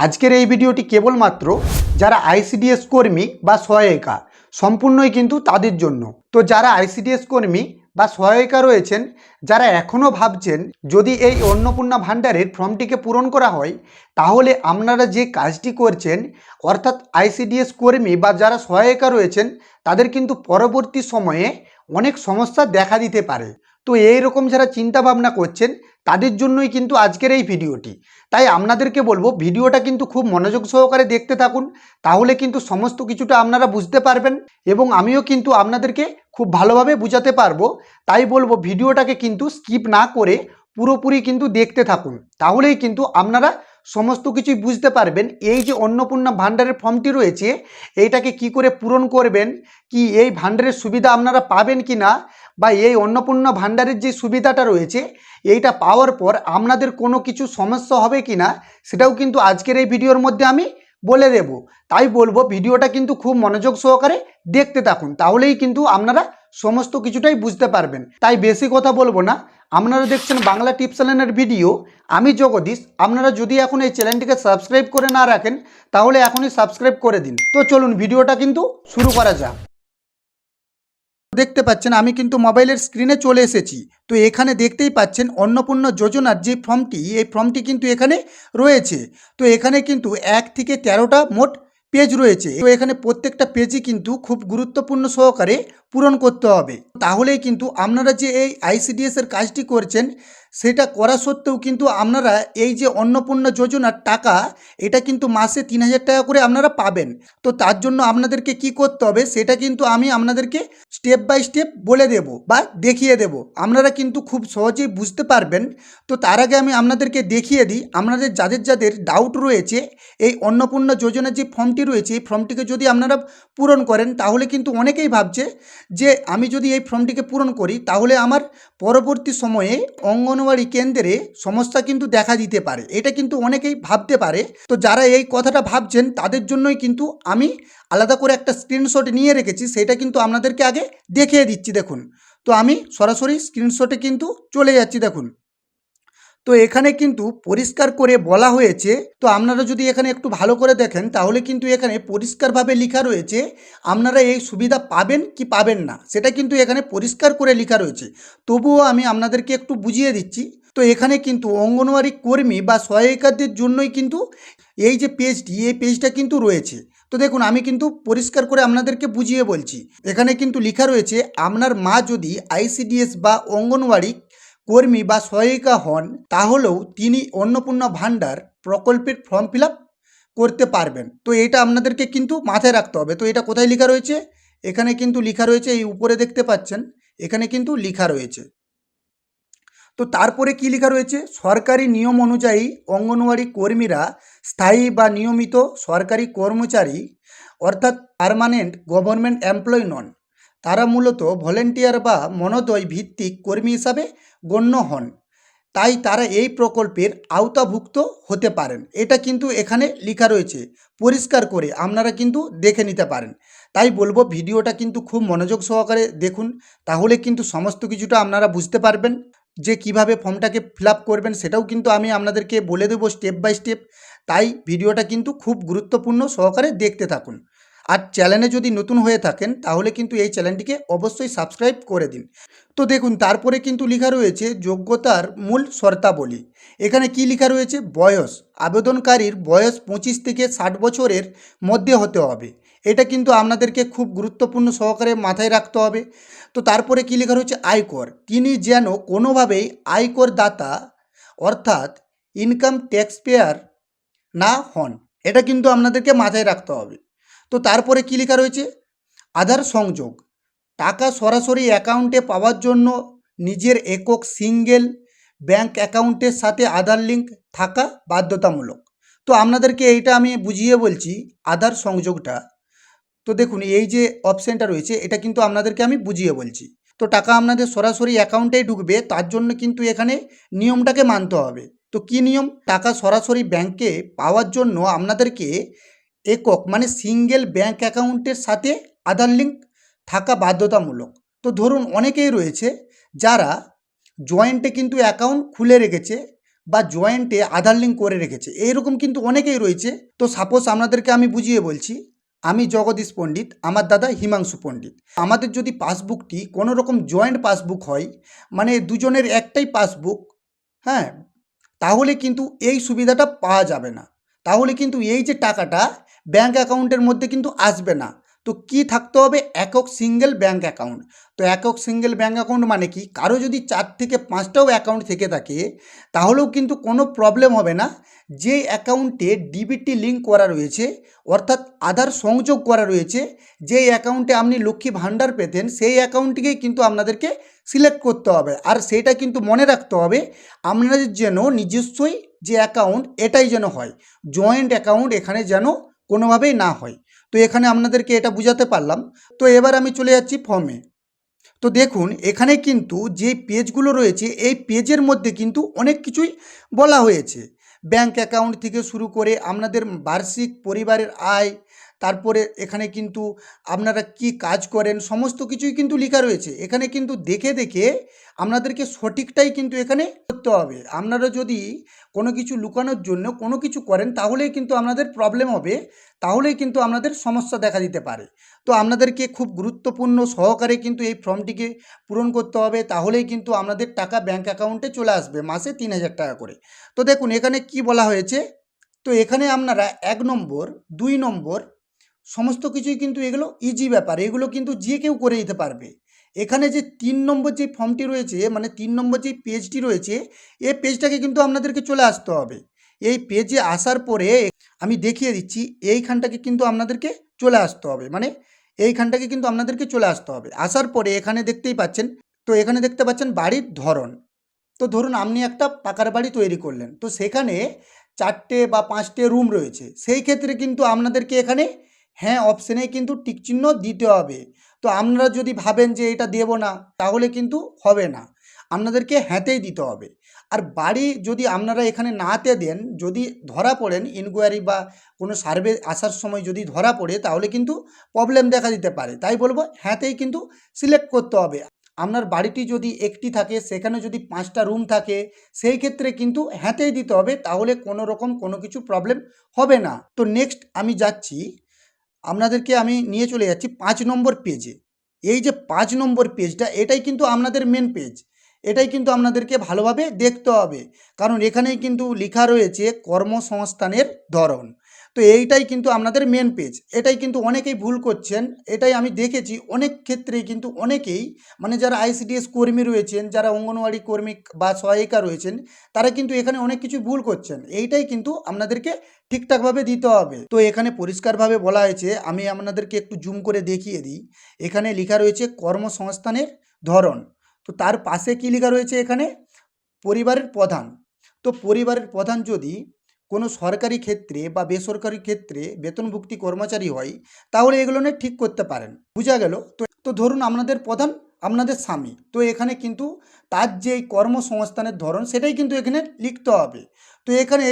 আজকের এই ভিডিওটি কেবলমাত্র যারা আইসিডিএস কর্মী বা সহায়িকা সম্পূর্ণই কিন্তু তাদের জন্য। তো যারা আইসিডিএস কর্মী বা সহায়িকা রয়েছেন, যারা এখনও ভাবছেন যদি এই অন্নপূর্ণা ভাণ্ডারের ফর্মটিকে পূরণ করা হয় তাহলে আপনারা যে কাজটি করছেন, অর্থাৎ আইসিডিএস কর্মী বা যারা সহায়িকা রয়েছেন তাদের কিন্তু পরবর্তী সময়ে অনেক সমস্যা দেখা দিতে পারে। তো এই রকম যারা চিন্তা ভাবনা করছেন তাদের জন্যই কিন্তু আজকের এই ভিডিওটি। তাই আপনাদেরকে বলবো ভিডিওটা কিন্তু খুব মনোযোগ সহকারে দেখতে থাকুন, তাহলে কিন্তু সমস্ত কিছুটা আপনারা বুঝতে পারবেন এবং আমিও কিন্তু আপনাদেরকে খুব ভালোভাবে বুঝাতে পারবো। তাই বলবো ভিডিওটাকে কিন্তু স্কিপ না করে পুরোপুরি কিন্তু দেখতে থাকুন, তাহলেই কিন্তু আপনারা সমস্ত কিছুই বুঝতে পারবেন। এই যে অন্নপূর্ণা ভাণ্ডারের ফর্মটি রয়েছে এইটাকে কি করে পূরণ করবেন, কি এই ভাণ্ডারের সুবিধা আপনারা পাবেন কি না, বা এই অন্নপূর্ণা ভাণ্ডারের যে সুবিধাটা রয়েছে এইটা পাওয়ার পর আপনাদের কোনো কিছু সমস্যা হবে কি না সেটাও কিন্তু আজকের এই ভিডিওর মধ্যে আমি বলে দেব। তাই বলবো ভিডিওটা কিন্তু খুব মনোযোগ সহকারে দেখতে থাকুন, তাহলেই কিন্তু আপনারা সমস্ত কিছুটাই বুঝতে পারবেন। তাই বেশি কথা বলবো না, আপনারা দেখছেন বাংলা টিপস চ্যানেলের ভিডিও, আমি জগদীশ। আপনারা যদি এখন এই চ্যানেলটিকে সাবস্ক্রাইব করে না রাখেন তাহলে এখনই সাবস্ক্রাইব করে দিন। তো চলুন ভিডিওটা কিন্তু শুরু করা যাক। দেখতে পাচ্ছেন আমি কিন্তু মোবাইলের স্ক্রিনে চলে এসেছি। তো এখানে দেখতেই পাচ্ছেন অন্নপূর্ণা যোজনার যে ফর্মটি, এই ফর্মটি কিন্তু এখানে রয়েছে। তো এখানে কিন্তু 1 থেকে 13টা মোট পেজ রয়েছে। তো এখানে প্রত্যেকটা পেজই কিন্তু খুব গুরুত্বপূর্ণ সহকারে পূরণ করতে হবে, তাহলেই কিন্তু আপনারা যে এই আইসিডিএস এর কাজটি করছেন সেটা করা সত্ত্বেও কিন্তু আপনারা এই যে অন্নপূর্ণা যোজনার টাকা এটা কিন্তু মাসে 3000 টাকা করে আপনারা পাবেন। তো তার জন্য আপনাদেরকে কি করতে হবে সেটা কিন্তু আমি আপনাদেরকে স্টেপ বাই স্টেপ বলে দেব বা দেখিয়ে দেব, আপনারা কিন্তু খুব সহজেই বুঝতে পারবেন। তো তার আগে আমি আপনাদেরকে দেখিয়ে দিই, আপনাদের যাদের যাদের ডাউট রয়েছে এই অন্নপূর্ণা যোজনার যে ফর্মটি রয়েছে এই ফর্মটিকে যদি আপনারা পূরণ করেন তাহলে কিন্তু অনেকেই ভাবছে যে আমি যদি এই ফর্মটিকে পূরণ করি তাহলে আমার পরবর্তী সময়ে অঙ্গনওয়াড়ি কেন্দ্রে সমস্যা কিন্তু দেখা দিতে পারে, এটা কিন্তু অনেকেই ভাবতে পারে। তো যারা এই কথাটা ভাবছেন তাদের জন্যই কিন্তু আমি আলাদা করে একটা স্ক্রিনশট নিয়ে রেখেছি, সেটা কিন্তু আপনাদেরকে আগে দেখিয়ে দিচ্ছি। দেখুন, তো আমি সরাসরি স্ক্রিনশটে কিন্তু চলে যাচ্ছি। দেখুন, তো এখানে কিন্তু পরিষ্কার করে বলা হয়েছে, তো আপনারা যদি এখানে একটু ভালো করে দেখেন তাহলে কিন্তু এখানে পরিষ্কারভাবে লেখা রয়েছে আপনারা এই সুবিধা পাবেন কি পাবেন না, সেটা কিন্তু এখানে পরিষ্কার করে লেখা রয়েছে। তবুও আমি আপনাদেরকে একটু বুঝিয়ে দিচ্ছি। তো এখানে কিন্তু অঙ্গনওয়াড়ি কর্মী বা সহায়িকাদের জন্যই কিন্তু এই যে পেজটি, এই পেজটা কিন্তু রয়েছে। তো দেখুন আমি কিন্তু পরিষ্কার করে আপনাদেরকে বুঝিয়ে বলছি। এখানে কিন্তু লেখা রয়েছে আপনার মা যদি আইসিডিএস বা অঙ্গনওয়াড়ি কর্মী বা সহায়িকা হন তাহলেও তিনি অন্নপূর্ণা ভাণ্ডার প্রকল্পের ফর্ম ফিল আপ করতে পারবেন। তো এটা আপনাদেরকে কিন্তু মাথায় রাখতে হবে। তো এটা কোথায় লেখা রয়েছে, এখানে কিন্তু লেখা রয়েছে, এই উপরে দেখতে পাচ্ছেন এখানে কিন্তু লেখা রয়েছে। তো তারপরে কি লেখা রয়েছে, সরকারি নিয়ম অনুযায়ী অঙ্গনওয়াড়ি কর্মীরা স্থায়ী বা নিয়মিত সরকারি কর্মচারী অর্থাৎ পার্মানেন্ট গভর্নমেন্ট এমপ্লয়ি নন, তারা মূলত ভলেন্টিয়ার বা মনোদয় ভিত্তিক কর্মী হিসাবে গণ্য হন, তাই তারা এই প্রকল্পের আওতাভুক্ত হতে পারেন। এটা কিন্তু এখানে লেখা রয়েছে পরিষ্কার করে, আপনারা কিন্তু দেখে নিতে পারেন। তাই বলবো ভিডিওটা কিন্তু খুব মনোযোগ সহকারে দেখুন, তাহলে কিন্তু সমস্ত কিছুটা আপনারা বুঝতে পারবেন। যে কিভাবে ফর্মটাকে ফিল আপ করবেন সেটাও কিন্তু আমি আপনাদেরকে বলে দেবো স্টেপ বাই স্টেপ। তাই ভিডিওটা কিন্তু খুব গুরুত্বপূর্ণ সহকারে দেখতে থাকুন। আর চ্যানেলে যদি নতুন হয়ে থাকেন তাহলে কিন্তু এই চ্যানেলটিকে অবশ্যই সাবস্ক্রাইব করে দিন। তো দেখুন তারপরে কিন্তু লেখা রয়েছে যোগ্যতার মূল শর্তাবলী। এখানে কি লেখা রয়েছে, বয়স, আবেদনকারীর বয়স 25 থেকে 60 বছরের মধ্যে হতে হবে। এটা কিন্তু আপনাদেরকে খুব গুরুত্বপূর্ণ সহকারে মাথায় রাখতে হবে। তো তারপরে কী লেখা রয়েছে, আয়কর, তিনি যেন কোনোভাবেই আয়কর দাতা অর্থাৎ ইনকাম ট্যাক্স পেয়ার না হন, এটা কিন্তু আপনাদেরকে মাথায় রাখতে হবে। তো তারপরে কী লেখা রয়েছে, আধার সংযোগ, টাকা সরাসরি অ্যাকাউন্টে পাওয়ার জন্য নিজের একক সিঙ্গেল ব্যাংক অ্যাকাউন্টের সাথে আধার লিঙ্ক থাকা বাধ্যতামূলক। তো আপনাদেরকে এইটা আমি বুঝিয়ে বলছি আধার সংযোগটা। তো দেখুন এই যে অপশানটা রয়েছে এটা কিন্তু আপনাদেরকে আমি বুঝিয়ে বলছি। তো টাকা আপনাদের সরাসরি অ্যাকাউন্টেই ঢুকবে, তার জন্য কিন্তু এখানে নিয়মটাকে মানতে হবে। তো কী নিয়ম, টাকা সরাসরি ব্যাংকে পাওয়ার জন্য আপনাদেরকে একক মানে সিঙ্গেল ব্যাংক অ্যাকাউন্টের সাথে আধার লিঙ্ক থাকা বাধ্যতামূলক। তো ধরুন অনেকেই রয়েছে যারা জয়েন্টে কিন্তু অ্যাকাউন্ট খুলে রেখেছে বা জয়েন্টে আধার লিঙ্ক করে রেখেছে, এইরকম কিন্তু অনেকেই রয়েছে। তো সাপোজ আপনাদেরকে আমি বুঝিয়ে বলছি, আমি জগদীশ পণ্ডিত, আমার দাদা হিমাংশু পণ্ডিত। আমাদের যদি পাসবুকটি কোনো রকম জয়েন্ট পাসবুক হয়, মানে দুজনের একটাই পাসবুক, হ্যাঁ, তাহলে কিন্তু এই সুবিধাটা পাওয়া যাবে না। তাহলে কিন্তু এই যে টাকাটা ব্যাঙ্ক অ্যাকাউন্টের মধ্যে কিন্তু আসবে না। তো কি থাকতে হবে? একক সিঙ্গেল ব্যাঙ্ক অ্যাকাউন্ট। তো একক সিঙ্গেল ব্যাঙ্ক অ্যাকাউন্ট মানে কি? কারো যদি 4 থেকে 5টাও অ্যাকাউন্ট থেকে থাকে, তাহলেও কিন্তু কোনো প্রবলেম হবে না। যে অ্যাকাউন্টে ডিবিটি লিঙ্ক করা রয়েছে, অর্থাৎ আধার সংযোগ করা রয়েছে, যেই অ্যাকাউন্টে আপনি লক্ষ্মী ভাণ্ডার পেতেন, সেই অ্যাকাউন্টটিকেই কিন্তু আপনাদেরকে সিলেক্ট করতে হবে। আর সেটা কিন্তু মনে রাখতে হবে, আপনাদের যেন নিজস্বই যে অ্যাকাউন্ট এটাই যেন হয়, জয়েন্ট অ্যাকাউন্ট এখানে যেন কোনোভাবেই না হয়। তো এখানে আপনাদেরকে এটা বুঝাতে পারলাম। তো এবার আমি চলে যাচ্ছি ফর্মে। তো দেখুন এখানে কিন্তু যে পেজগুলো রয়েছে, এই পেজের মধ্যে কিন্তু অনেক কিছুই বলা হয়েছে। ব্যাংক অ্যাকাউন্ট থেকে শুরু করে আপনাদের বার্ষিক পরিবারের আয়, তারপরে এখানে কিন্তু আপনারা কি কাজ করেন, সমস্ত কিছুই কিন্তু লেখা রয়েছে। এখানে কিন্তু দেখে দেখে আপনাদেরকে সঠিকটাই কিন্তু এখানে করতে হবে। আপনারা যদি কোনো কিছু লুকানোর জন্য কোনো কিছু করেন, তাহলেই কিন্তু আপনাদের প্রবলেম হবে, তাহলেই কিন্তু আপনাদের সমস্যা দেখা দিতে পারে। তো আপনাদেরকে খুব গুরুত্বপূর্ণ সহকারে কিন্তু এই ফর্মটিকে পূরণ করতে হবে, তাহলেই কিন্তু আপনাদের টাকা ব্যাঙ্ক অ্যাকাউন্টে চলে আসবে মাসে 3,000 টাকা করে। তো দেখুন এখানে কি বলা হয়েছে। তো এখানে আপনারা 1 নম্বর 2 নম্বর সমস্ত কিছুই কিন্তু এগুলো ইজি ব্যাপার, এগুলো কিন্তু যে কেউ করে দিতে পারবে। এখানে যে 3 নম্বর যে ফর্মটি রয়েছে, মানে 3 নম্বর যে পেজটি রয়েছে, এই পেজটাকে কিন্তু আপনাদেরকে চলে আসতে হবে। এই পেজে আসার পরে আমি দেখিয়ে দিচ্ছি, এইখানটাকে কিন্তু আপনাদেরকে চলে আসতে হবে, মানে এইখানটাকে কিন্তু আপনাদেরকে চলে আসতে হবে। আসার পরে এখানে দেখতেই পাচ্ছেন, তো এখানে দেখতে পাচ্ছেন বাড়ির ধরন। তো ধরুন আপনি একটা পাকার বাড়ি তৈরি করলেন, তো সেখানে 4টে বা 5টে রুম রয়েছে, সেই ক্ষেত্রে কিন্তু আপনাদেরকে এখানে হ্যাঁ অপশানে কিন্তু টিকচিহ্ন দিতে হবে। তো আপনারা যদি ভাবেন যে এটা দেব না, তাহলে কিন্তু হবে না, আপনাদেরকে হ্যাঁতেই দিতে হবে। আর বাড়ি যদি আপনারা এখানে নাতে দেন, যদি ধরা পড়েন ইনকোয়ারি বা কোনো সার্ভে আসার সময় যদি ধরা পড়ে, তাহলে কিন্তু প্রবলেম দেখা দিতে পারে। তাই বলবো হ্যাঁতেই কিন্তু সিলেক্ট করতে হবে। আপনার বাড়িটি যদি একটি থাকে, সেখানে যদি 5টা রুম থাকে, সেই ক্ষেত্রে কিন্তু হ্যাঁতেই দিতে হবে, তাহলে কোনো রকম কোনো কিছু প্রবলেম হবে না। তো নেক্সট আমি যাচ্ছি, আপনাদেরকে আমি নিয়ে চলে যাচ্ছি 5 নম্বর পেজে। এই যে 5 নম্বর পেজটা, এটাই কিন্তু আপনাদের মেন পেজ। এটাই কিন্তু আপনাদেরকে ভালোভাবে দেখতে হবে, কারণ এখানেই কিন্তু লেখা রয়েছে কর্মসংস্থানের ধরন। তো এইটাই কিন্তু আপনাদের মেন পেজ। এটাই কিন্তু অনেকেই ভুল করছেন, এটাই আমি দেখেছি অনেক ক্ষেত্রেই কিন্তু অনেকেই, মানে যারা আইসিডিএস কর্মী রয়েছেন, যারা অঙ্গনওয়াড়ি কর্মী বা সহায়িকা রয়েছেন, তারা কিন্তু এখানে অনেক কিছু ভুল করছেন। এইটাই কিন্তু আপনাদেরকে ঠিকঠাকভাবে দিতে হবে। তো এখানে পরিষ্কারভাবে বলা হয়েছে, আমি আপনাদেরকে একটু জুম করে দেখিয়ে দিই। এখানে লেখা রয়েছে কর্মসংস্থানের ধরন। তো তার পাশে কি লেখা রয়েছে এখানে? পরিবারের প্রধান। তো পরিবারের প্রধান যদি কোনো সরকারি ক্ষেত্রে বা বেসরকারি ক্ষেত্রে বেতনভুক্তি কর্মচারী হয়, তাহলে এগুলো নিয়ে ঠিক করতে পারেন। বোঝা গেল? তো ধরুন আপনাদের প্রধান আপনাদের স্বামী, তো এখানে কিন্তু তার যে কর্মসংস্থানের ধরন, সেটাই কিন্তু এখানে লিখতে হবে। তো এখানে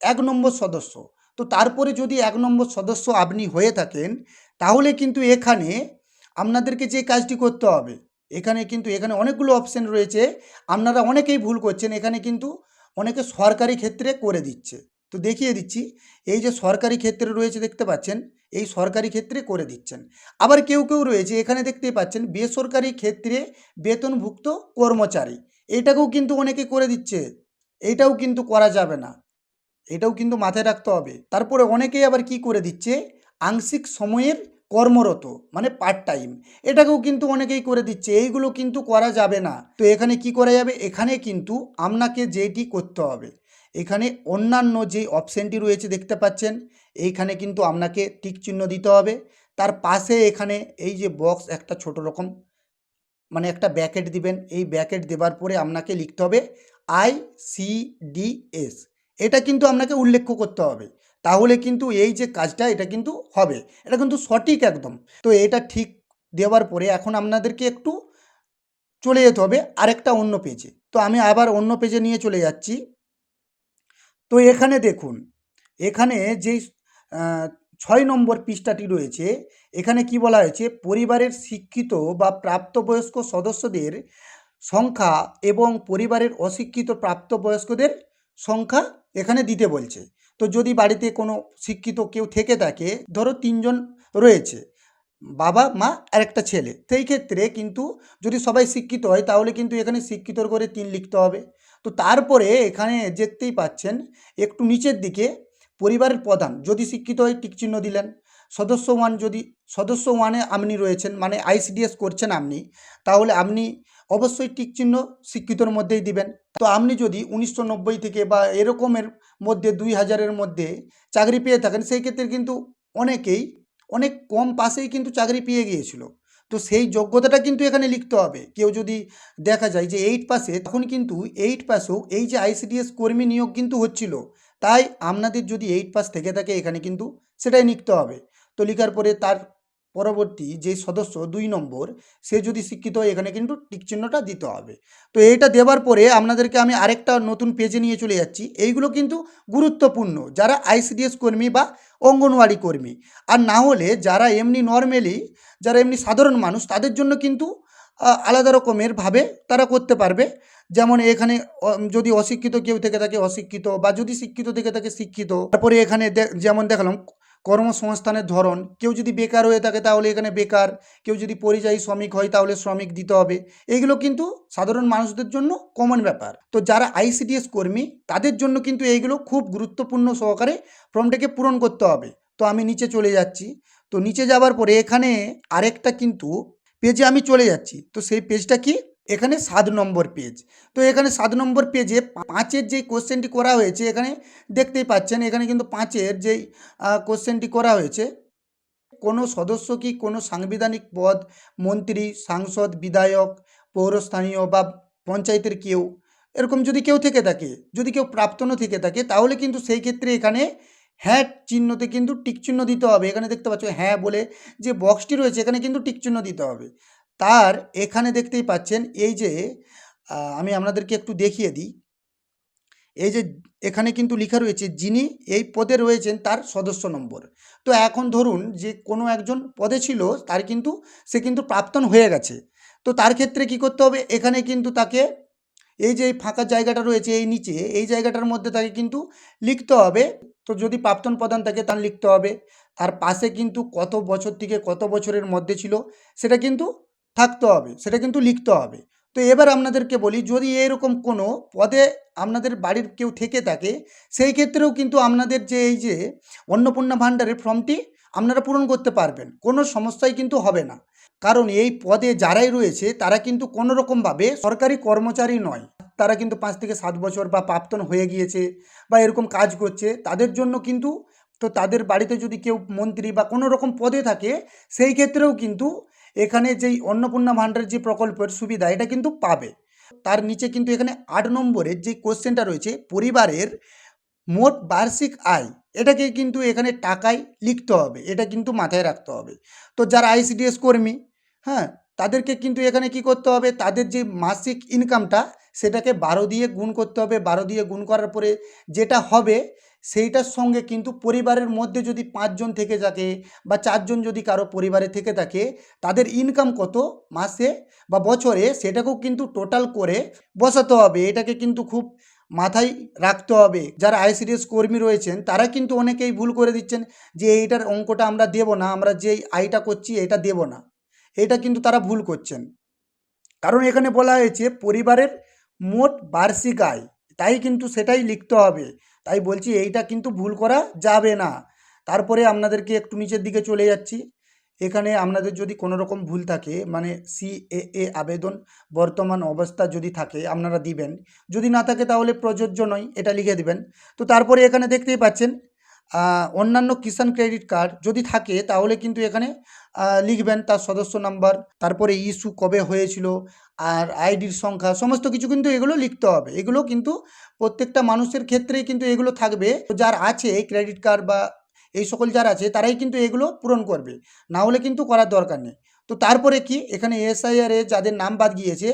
1 নম্বর সদস্য। তো তারপরে যদি 1 নম্বর সদস্য আপনি হয়ে থাকেন, তাহলে কিন্তু এখানে আপনাদেরকে যে কাজটি করতে হবে, এখানে অনেকগুলো অপশন রয়েছে। আপনারা অনেকেই ভুল করছেন, এখানে কিন্তু অনেকে সরকারি ক্ষেত্রে করে দিচ্ছে। তো দেখিয়ে দিচ্ছি, এই যে সরকারি ক্ষেত্রে রয়েছে দেখতে পাচ্ছেন, এই সরকারি ক্ষেত্রে করে দিচ্ছেন। আবার কেউ কেউ রয়েছে, এখানে দেখতেই পাচ্ছেন বেসরকারি ক্ষেত্রে বেতনভুক্ত কর্মচারী, এটাকেও কিন্তু অনেকে করে দিচ্ছে। এইটাও কিন্তু করা যাবে না, এটাও কিন্তু মাথায় রাখতে হবে। তারপরে অনেকেই আবার কি করে দিচ্ছে, আংশিক সময়ের কর্মরত, মানে পার্ট টাইম, এটাকেও কিন্তু অনেকেই করে দিচ্ছে। এইগুলো কিন্তু করা যাবে না। তো এখানে কি করা যাবে? এখানে কিন্তু আপনাকে যেটি করতে হবে, এখানে অন্যান্য যে অপশানটি রয়েছে দেখতে পাচ্ছেন, এইখানে কিন্তু আপনাকে টিক চিহ্ন দিতে হবে। তার পাশে এখানে এই যে বক্স একটা ছোট রকম, মানে একটা ব্যাকেট দিবেন। এই ব্যাকেট দেবার পরে আপনাকে লিখতে হবে ICDS, এটা কিন্তু আপনাকে উল্লেখ করতে হবে। তাহলে কিন্তু এই যে কাজটা, এটা কিন্তু হবে, এটা কিন্তু সঠিক একদম। তো এটা ঠিক দেওয়ার পরে এখন আপনাদেরকে একটু চলে যেতে হবে আরেকটা অন্য পেজে। তো আমি আবার অন্য পেজে নিয়ে চলে যাচ্ছি। তো এখানে দেখুন, এখানে যেই 6 নম্বর পৃষ্ঠাটি রয়েছে, এখানে কি বলা হয়েছে, পরিবারের শিক্ষিত বা প্রাপ্তবয়স্ক সদস্যদের সংখ্যা এবং পরিবারের অশিক্ষিত প্রাপ্তবয়স্কদের সংখ্যা এখানে দিতে বলছে। তো যদি বাড়িতে কোনো শিক্ষিত কেউ থেকে থাকে, ধরো ৩ জন রয়েছে, বাবা, মা আর একটা ছেলে, সেই ক্ষেত্রে কিন্তু যদি সবাই শিক্ষিত হয় তাহলে কিন্তু এখানে শিক্ষিতর করে ৩ লিখতে হবে। তো তারপরে এখানে দেখতেই পাচ্ছেন একটু নিচের দিকে পরিবারের প্রধান যদি শিক্ষিত হয় টিক চিহ্ন দিলেন। সদস্য 1 যদি সদস্য 1 এ আপনি রয়েছেন, মানে আইসিডিএস করছেন আপনি, তাহলে আপনি অবশ্যই টিক চিহ্ন শিক্ষিতর মধ্যেই দিবেন। তো আপনি যদি ১৯৯০ থেকে বা এরকমের মধ্যে ২০০০-এর মধ্যে চাকরি পেয়ে থাকেন, সেই ক্ষেত্রে কিন্তু অনেকেই অনেক কম পাসেই কিন্তু চাকরি পেয়ে গিয়েছিল। তো সেই যোগ্যতাটা কিন্তু এখানে লিখতে হবে। কেউ যদি দেখা যায় যে 8 পাসে, তখন কিন্তু 8 পাসেও এই যে আইসিডিএস কর্মী নিয়োগ কিন্তু হচ্ছিল। তাই আপনাদের যদি 8 পাস থেকে থাকে এখানে কিন্তু সেটাই লিখতে হবে। তো লিখার পরে তার পরবর্তী যে সদস্য ২ নম্বর, সে যদি শিক্ষিত হয় এখানে কিন্তু টিক চিহ্নটা দিতে হবে। তো এইটা দেওয়ার পরে আপনাদেরকে আমি আরেকটা নতুন পেজে নিয়ে চলে যাচ্ছি। এইগুলো কিন্তু গুরুত্বপূর্ণ যারা আইসিডিএস কর্মী বা অঙ্গনওয়াড়ি কর্মী। আর না হলে যারা এমনি নর্মালি, যারা এমনি সাধারণ মানুষ, তাদের জন্য কিন্তু আলাদা রকমের ভাবে তারা করতে পারবে। যেমন এখানে যদি অশিক্ষিত কেউ থেকে থাকে অশিক্ষিত, বা যদি শিক্ষিত থেকে থাকে শিক্ষিত। তারপরে এখানে যেমন দেখালাম কর্মসংস্থানের ধরন, কেউ যদি বেকার হয়ে থাকে তাহলে এখানে বেকার, কেউ যদি পরিযায়ী শ্রমিক হয় তাহলে শ্রমিক দিতে হবে। এইগুলো কিন্তু সাধারণ মানুষদের জন্য কমন ব্যাপার। তো যারা আইসিডিএস কর্মী তাদের জন্য কিন্তু এইগুলো খুব গুরুত্বপূর্ণ সহকারে ফর্মটাকে পূরণ করতে হবে। তো আমি নিচে চলে যাচ্ছি। তো নিচে যাওয়ার পরে এখানে আরেকটা কিন্তু পেজে আমি চলে যাচ্ছি। তো সেই পেজটা কি, এখানে 7 নম্বর পেজ। তো এখানে 7 নম্বর পেজে 5-এর যেই কোশ্চেনটি করা হয়েছে, এখানে দেখতেই পাচ্ছেন এখানে কিন্তু 5-এর যেই কোশ্চেনটি করা হয়েছে, কোনো সদস্য কি কোনো সাংবিধানিক পদ, মন্ত্রী, সাংসদ, বিধায়ক, পৌরস্থানীয় বা পঞ্চায়েতের কেউ, এরকম যদি কেউ থেকে থাকে, যদি কেউ প্রাক্তনও থেকে থাকে, তাহলে কিন্তু সেই ক্ষেত্রে এখানে হ্যাঁ চিহ্নতে কিন্তু টিক চিহ্ন দিতে হবে। এখানে দেখতে পাচ্ছ হ্যাঁ বলে যে বক্সটি রয়েছে, এখানে কিন্তু টিক চিহ্ন দিতে হবে। তার এখানে দেখতেই পাচ্ছেন এই যে আমি আপনাদেরকে একটু দেখিয়ে দিই। এই যে এখানে কিন্তু লেখা রয়েছে যিনি এই পদে রয়েছেন তার সদস্য নম্বর। তো এখন ধরুন যে কোনো একজন পদে ছিল, তার কিন্তু সে কিন্তু প্রাক্তন হয়ে গেছে। তো তার ক্ষেত্রে কি করতে হবে, এখানে কিন্তু তাকে এই যে এই ফাঁকা জায়গাটা রয়েছে এই নিচে, এই জায়গাটার মধ্যে তাকে কিন্তু লিখতে হবে। তো যদি প্রাক্তন প্রধান থাকে তার লিখতে হবে। তার পাশে কিন্তু কত বছর থেকে কত বছরের মধ্যে ছিল সেটা কিন্তু থাকতে হবে, সেটা কিন্তু লিখতে হবে। তো এবার আপনাদেরকে বলি, যদি এরকম কোনো পদে আপনাদের বাড়ির কেউ থেকে থাকে, সেই ক্ষেত্রেও কিন্তু আপনাদের যে এই যে অন্নপূর্ণা ভাণ্ডারের ফর্মটি আপনারা পূরণ করতে পারবেন, কোনো সমস্যাই কিন্তু হবে না। কারণ এই পদে যারাই রয়েছে তারা কিন্তু কোনো রকমভাবে সরকারি কর্মচারী নয়। তারা কিন্তু 5 থেকে 7 বছর বা প্রাক্তন হয়ে গিয়েছে বা এরকম কাজ করছে, তাদের জন্য কিন্তু, তো তাদের বাড়িতে যদি কেউ মন্ত্রী বা কোনো রকম পদে থাকে, সেই ক্ষেত্রেও কিন্তু এখানে যেই অন্নপূর্ণা ভাণ্ডারের যে প্রকল্পের সুবিধা এটা কিন্তু পাবে। তার নিচে কিন্তু এখানে 8 নম্বরের যে কোশ্চেনটা রয়েছে পরিবারের মোট বার্ষিক আয়, এটাকে কিন্তু এখানে টাকায় লিখতে হবে, এটা কিন্তু মাথায় রাখতে হবে। তো যারা আইসিডিএস কর্মী, হ্যাঁ, তাদেরকে কিন্তু এখানে কি করতে হবে, তাদের যে মাসিক ইনকামটা সেটাকে 12 দিয়ে গুণ করতে হবে। 12 দিয়ে গুণ করার পরে যেটা হবে সেইটার সঙ্গে কিন্তু পরিবারের মধ্যে যদি 5 জন থেকে থাকে বা 4 জন যদি কারো পরিবারে থেকে থাকে, তাদের ইনকাম কত মাসে বা বছরে সেটাকেও কিন্তু টোটাল করে বসাতে হবে। এটাকে কিন্তু খুব মাথায় রাখতে হবে। যারা আইসিডিএস কর্মী রয়েছেন তারা কিন্তু অনেকেই ভুল করে দিচ্ছেন যে এইটার অঙ্কটা আমরা দেব না, আমরা যেই আয়টা করছি এটা দেব না। এটা কিন্তু তারা ভুল করছেন। কারণ এখানে বলা হয়েছে পরিবারের মোট বার্ষিক আয়, তাই কিন্তু সেটাই লিখতে হবে। তাই বলছি এইটা কিন্তু ভুল করা যাবে না। তারপরে আপনাদেরকে একটু নিচের দিকে চলে যাচ্ছি। এখানে আপনাদের যদি কোনো রকম ভুল থাকে, মানে সিএএ আবেদন বর্তমান অবস্থা যদি থাকে আপনারা দিবেন, যদি না থাকে তাহলে প্রযোজ্য নয় এটা লিখে দিবেন। তো তারপরে এখানে দেখতেই পাচ্ছেন অন্যান্য কিষাণ ক্রেডিট কার্ড যদি থাকে তাহলে কিন্তু এখানে লিখবেন তার সদস্য নাম্বার, তারপরে ইস্যু কবে হয়েছিল, আর আইডির সংখ্যা, সমস্ত কিছু কিন্তু এগুলো লিখতে হবে। এগুলো কিন্তু প্রত্যেকটা মানুষের ক্ষেত্রেই কিন্তু এগুলো থাকবে। তো যার আছে ক্রেডিট কার্ড বা এই সকল যারা আছে তারাই কিন্তু এগুলো পূরণ করবে, না হলে কিন্তু করার দরকার নেই। তো তারপরে কি, এখানে এসআইআরে যাদের নাম বাদ গিয়েছে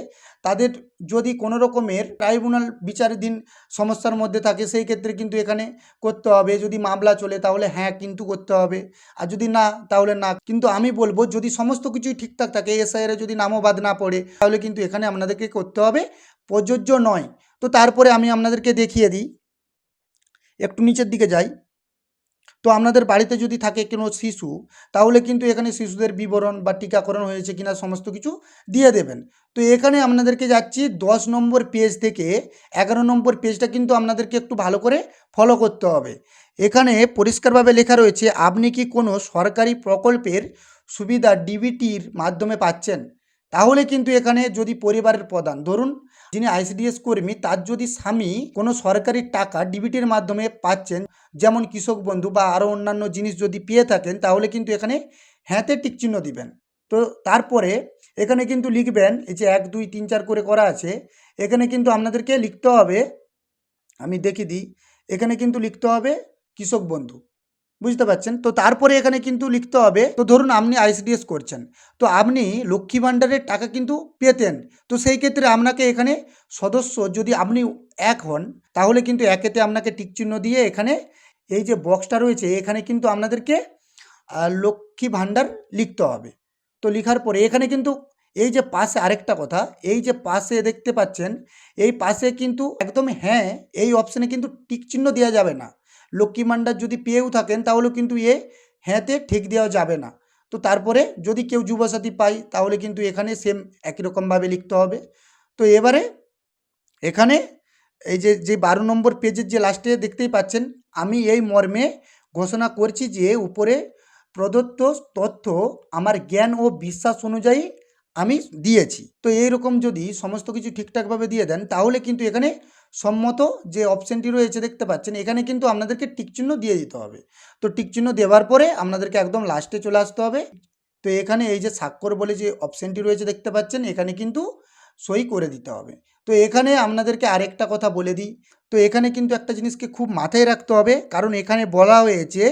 তাদের যদি কোনো রকমের ট্রাইব্যুনাল বিচারাধীন সমস্যার মধ্যে থাকে, সেই ক্ষেত্রে কিন্তু এখানে করতে হবে। যদি মামলা চলে তাহলে হ্যাঁ কিন্তু করতে হবে, আর যদি না তাহলে না। কিন্তু আমি বলবো যদি সমস্ত কিছুই ঠিকঠাক থাকে, এসআইআরে যদি নামও বাদ না পড়ে, তাহলে কিন্তু এখানে আপনাদেরকে করতে হবে, প্রযোজ্য নয়। তো তারপরে আমি আপনাদেরকে দেখিয়ে দিই। একটু নিচের দিকে যাই, তো আপনাদের বাড়িতে যদি থাকে কোনো শিশু, তাহলে কিন্তু এখানে শিশুদের বিবরণ বা টিকাকরণ হয়েছে কিনা সমস্ত কিছু দিয়ে দেবেন। তো এখানে আপনাদেরকে যাচ্ছি 10 নম্বর পেজ থেকে 11 নম্বর পেজটা কিন্তু আপনাদেরকে একটু ভালো করে ফলো করতে হবে। এখানে পরিষ্কারভাবে লেখা রয়েছে, আপনি কি কোনো সরকারি প্রকল্পের সুবিধা ডিবিটির মাধ্যমে পাচ্ছেন? তাহলে কিন্তু এখানে যদি পরিবারের প্রধান, ধরুন যিনি আইসিডিএস কর্মী, তার যদি স্বামী কোনো সরকারি টাকা ডিবিটির মাধ্যমে পাচ্ছেন, যেমন কৃষক বন্ধু বা আরও অন্যান্য জিনিস যদি পেয়ে থাকেন, তাহলে কিন্তু এখানে হ্যাঁতে টিকচিহ্ন দিবেন। তো তারপরে এখানে কিন্তু লিখবেন, এই যে 1 2 3 4 করে করা আছে, এখানে কিন্তু আপনাদেরকে লিখতে হবে, আমি দেখিয়ে দিই, এখানে কিন্তু লিখতে হবে কৃষক বন্ধু, বুঝতে পারছেন? তো তারপরে এখানে কিন্তু লিখতে হবে, তো ধরুন আপনি আইসিডিএস করছেন, তো আপনি লক্ষ্মী ভাণ্ডারের টাকা কিন্তু পেতেন, তো সেই ক্ষেত্রে আপনাকে এখানে সদস্য যদি আপনি 1 হন, তাহলে কিন্তু একেতে আপনাকে টিকচিহ্ন দিয়ে এখানে এই যে বক্সটা রয়েছে, এখানে কিন্তু আপনাদেরকে লক্ষ্মী ভাণ্ডার লিখতে হবে। তো লিখার পরে এখানে কিন্তু এই যে পাশে আরেকটা কথা, এই যে পাশে দেখতে পাচ্ছেন, এই পাশে কিন্তু একদম হ্যাঁ, এই অপশানে কিন্তু টিকচিহ্ন দেওয়া যাবে না। লক্ষ্মী ভাণ্ডার যদি পেয়েও থাকেন, তাহলে কিন্তু হ্যাঁতে ঠিক দেওয়া যাবে না। তো তারপরে যদি কেউ যুবসাথী পায়, তাহলে কিন্তু এখানে সেম একই রকমভাবে লিখতে হবে। তো এবারে এখানে এই যে 12 নম্বর পেজের যে লাস্টে দেখতেই পাচ্ছেন, আমি এই মর্মে ঘোষণা করছি যে উপরে প্রদত্ত তথ্য আমার জ্ঞান ও বিশ্বাস অনুযায়ী আমি দিয়েছি। তো এইরকম যদি সমস্ত কিছু ঠিকঠাকভাবে দিয়ে দেন, তাহলে কিন্তু এখানে সম্মত যে অপশানটি রয়েছে দেখতে পাচ্ছেন, এখানে কিন্তু আপনাদেরকে টিকচিহ্ন দিয়ে দিতে হবে। তো টিকচিহ্ন দেওয়ার পরে আপনাদেরকে একদম লাস্টে চলে আসতে হবে। তো এখানে এই যে স্বাক্ষর বলে যে অপশানটি রয়েছে দেখতে পাচ্ছেন, এখানে কিন্তু সই করে দিতে হবে। তো এখানে আপনাদেরকে আরেকটা কথা বলে দিই, তো এখানে কিন্তু একটা জিনিসকে খুব মাথায় রাখতে হবে, কারণ এখানে বলা হয়েছে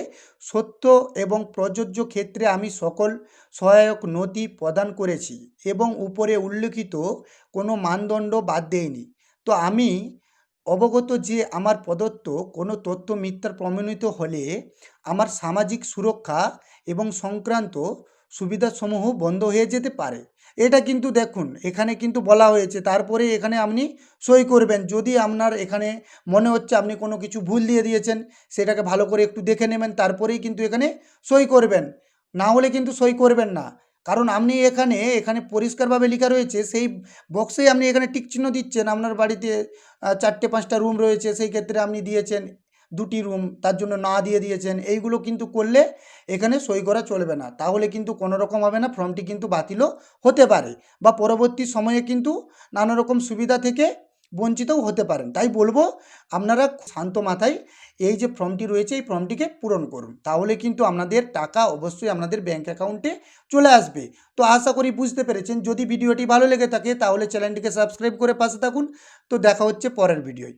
সত্য এবং প্রযোজ্য ক্ষেত্রে আমি সকল সহায়ক নথি প্রদান করেছি এবং উপরে উল্লিখিত কোনো মানদণ্ড বাদ দেয়নি। তো আমি অবগত যে আমার প্রদত্ত কোনো তথ্য মিথ্যা প্রমাণিত হলে আমার সামাজিক সুরক্ষা এবং সংক্রান্ত সুবিধাসমূহ বন্ধ হয়ে যেতে পারে। এটা কিন্তু দেখুন এখানে কিন্তু বলা হয়েছে, তারপরে এখানে আপনি সই করবেন। যদি আপনার এখানে মনে হচ্ছে আপনি কোনো কিছু ভুল দিয়ে দিয়েছেন, সেটাকে ভালো করে একটু দেখে নেবেন, তারপরেই কিন্তু এখানে সই করবেন। না হলে কিন্তু সই করবেন না, কারণ আপনি এখানে পরিষ্কারভাবে লেখা রয়েছে, সেই বক্সেই আপনি এখানে টিক চিহ্ন দিচ্ছেন। আপনার বাড়িতে 4টে 5টা রুম রয়েছে, সেই ক্ষেত্রে আপনি দিয়েছেন 2টি রুম, তার জন্য না দিয়ে দিয়েছেন, এইগুলো কিন্তু করলে এখানে সই করা চলবে না। তাহলে কিন্তু কোনো রকম হবে না, ফর্মটি কিন্তু বাতিলও হতে পারে বা পরবর্তী সময়ে কিন্তু নানা রকম সুবিধা থেকে বঞ্চিতও হতে পারেন। তাই বলবো, আপনারা শান্ত মাথায় এই যে ফর্মটি রয়েছে, এই ফর্মটিকে পূরণ করুন, তাহলে কিন্তু আপনাদের টাকা অবশ্যই আপনাদের ব্যাঙ্ক অ্যাকাউন্টে চলে আসবে। তো আশা করি বুঝতে পেরেছেন। যদি ভিডিওটি ভালো লেগে থাকে, তাহলে চ্যানেলটিকে সাবস্ক্রাইব করে পাশে থাকুন। তো দেখা হচ্ছে পরের ভিডিওয়।